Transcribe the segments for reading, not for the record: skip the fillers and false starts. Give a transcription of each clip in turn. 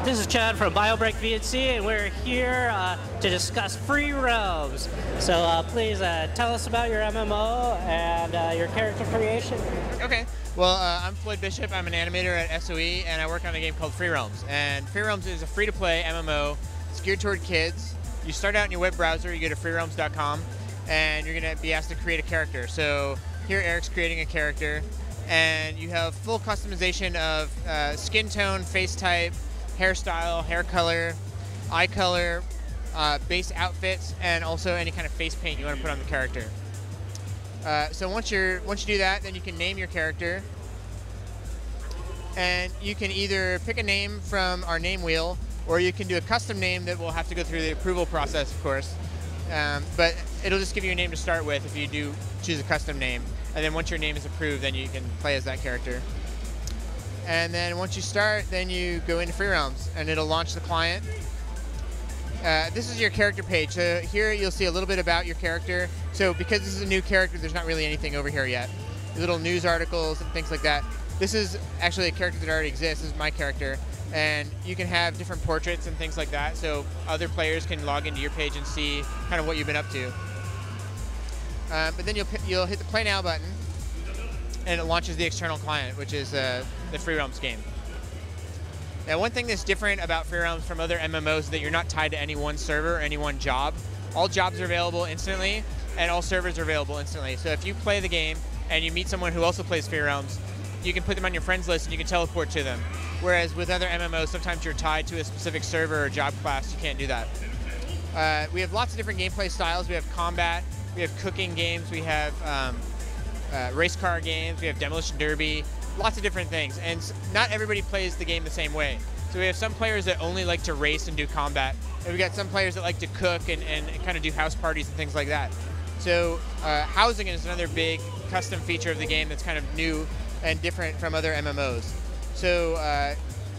This is Chad from BioBreakVNC, and we're here to discuss free roams. So please tell us about your MMO and your character creation. Okay. Well, I'm Floyd Bishop. I'm an animator at SOE, and I work on a game called Free Roams. And Free Roams is a free-to-play MMO. It's geared toward kids. You start out in your web browser. You go to freeroams.com, and you're going to be asked to create a character. So here, Eric's creating a character, and you have full customization of skin tone, face type, hairstyle, hair color, eye color, base outfits, and also any kind of face paint you want to put on the character. So once you do that, then you can name your character, and you can either pick a name from our name wheel, or you can do a custom name that will have to go through the approval process, of course. But it'll just give you a name to start with if you do choose a custom name, and then once your name is approved, then you can play as that character. And then once you start, then you go into Free Roams, and it'll launch the client. This is your character page. So here you'll see a little bit about your character. So because this is a new character, there's not really anything over here yet. Little news articles and things like that. This is actually a character that already exists. This is my character. And you can have different portraits and things like that, so other players can log into your page and see kind of what you've been up to. But then you'll hit the Play Now button, and it launches the external client, which is the Free Roams game. Now, one thing that's different about Free Roams from other MMOs is that you're not tied to any one server or any one job. All jobs are available instantly, and all servers are available instantly. So if you play the game and you meet someone who also plays Free Roams, you can put them on your friends list and you can teleport to them. Whereas with other MMOs, sometimes you're tied to a specific server or job class. You can't do that. We have lots of different gameplay styles. We have combat, we have cooking games, we have race car games, we have demolition derby, lots of different things. And not everybody plays the game the same way. So we have some players that only like to race and do combat. And we've got some players that like to cook and kind of do house parties and things like that. So housing is another big custom feature of the game that's kind of new and different from other MMOs. So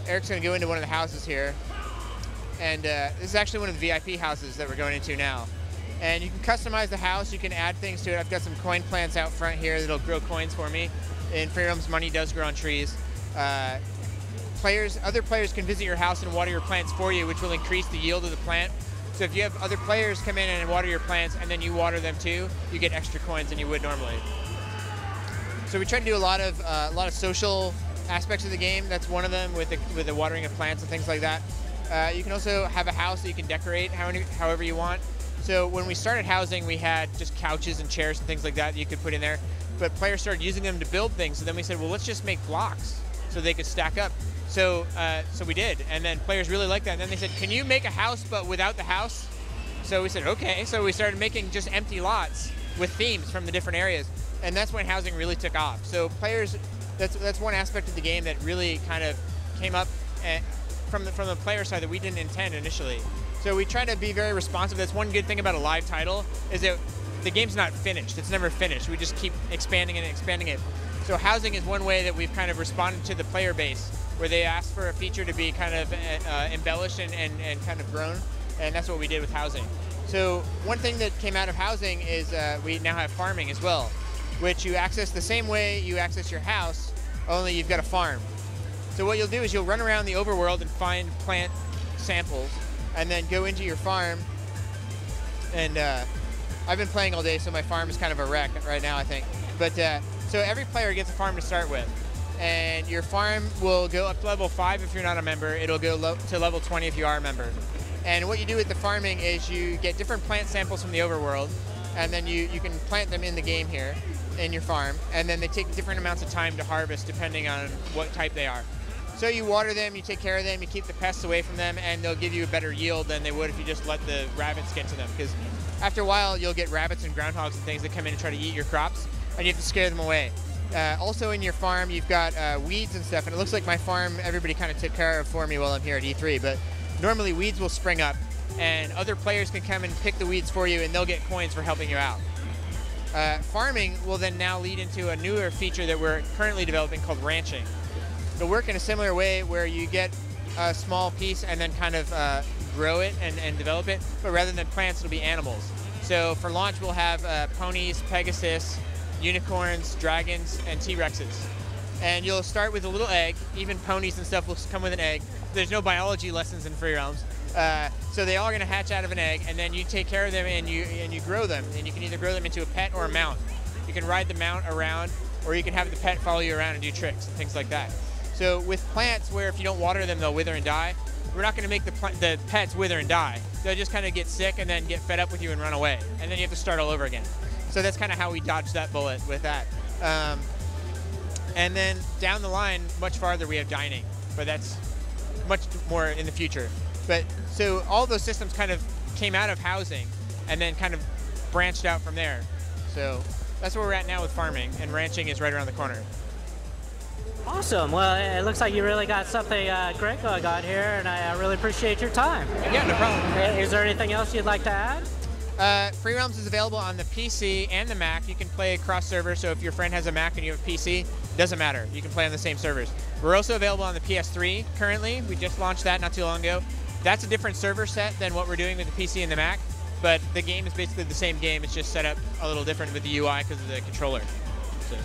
Eric's going to go into one of the houses here. And this is actually one of the VIP houses that we're going into now. And you can customize the house, you can add things to it. I've got some coin plants out front here that'll grow coins for me. In Free Roams, money does grow on trees. Other players can visit your house and water your plants for you, which will increase the yield of the plant. So if you have other players come in and water your plants and then you water them too, you get extra coins than you would normally. So we try to do a lot of social aspects of the game. That's one of them with the watering of plants and things like that. You can also have a house that you can decorate however you want. So when we started housing, we had just couches and chairs and things like that you could put in there. But players started using them to build things. So then we said, well, let's just make blocks so they could stack up. So we did. And then players really liked that. And then they said, can you make a house but without the house? So we said, okay. So we started making just empty lots with themes from the different areas. And that's when housing really took off. So players, that's one aspect of the game that really kind of came up from the player side that we didn't intend initially. So we try to be very responsive. That's one good thing about a live title, is that the game's not finished. It's never finished. We just keep expanding it and expanding it. So housing is one way that we've kind of responded to the player base, where they asked for a feature to be kind of embellished and kind of grown, and that's what we did with housing. So one thing that came out of housing is we now have farming as well, which you access the same way you access your house, only you've got a farm. So what you'll do is you'll run around the overworld and find plant samples, and then go into your farm. And I've been playing all day, so my farm is kind of a wreck right now, I think. But so every player gets a farm to start with, and your farm will go up to level 5 if you're not a member. It'll go to level 20 if you are a member. And what you do with the farming is you get different plant samples from the overworld, and then you can plant them in the game here in your farm, and then they take different amounts of time to harvest depending on what type they are. So you water them, you take care of them, you keep the pests away from them, and they'll give you a better yield than they would if you just let the rabbits get to them. Because after a while, you'll get rabbits and groundhogs and things that come in and try to eat your crops, and you have to scare them away. Also in your farm, you've got weeds and stuff, and it looks like my farm, everybody kind of took care of for me while I'm here at E3, but normally weeds will spring up, and other players can come and pick the weeds for you, and they'll get coins for helping you out. Farming will then now lead into a newer feature that we're currently developing called ranching. It'll work in a similar way where you get a small piece and then kind of grow it and develop it, but rather than plants, it'll be animals. So for launch, we'll have ponies, Pegasus, unicorns, dragons, and T-Rexes. And you'll start with a little egg. Even ponies and stuff will come with an egg. there's no biology lessons in free realms. So they all are going to hatch out of an egg, and then you take care of them and you grow them, and you can either grow them into a pet or a mount. You can ride the mount around, or you can have the pet follow you around and do tricks and things like that. So with plants, where if you don't water them, they'll wither and die, we're not going to make the pets wither and die. They'll just kind of get sick and then get fed up with you and run away, and then you have to start all over again. So that's kind of how we dodged that bullet with that. And then down the line, much farther, we have dining, but that's much more in the future. But so all those systems kind of came out of housing and then kind of branched out from there. So that's where we're at now with farming, and ranching is right around the corner. Awesome. Well, it looks like you really got something great going on here, and I really appreciate your time. Yeah, no problem. Is there anything else you'd like to add? Free Realms is available on the PC and the Mac. You can play cross server, so if your friend has a Mac and you have a PC, doesn't matter. You can play on the same servers. We're also available on the PS3 currently. We just launched that not too long ago. That's a different server set than what we're doing with the PC and the Mac, but the game is basically the same game. It's just set up a little different with the UI because of the controller. So.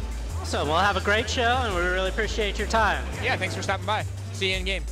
Awesome. Well, have a great show, and we really appreciate your time. Yeah, thanks for stopping by. See you in game.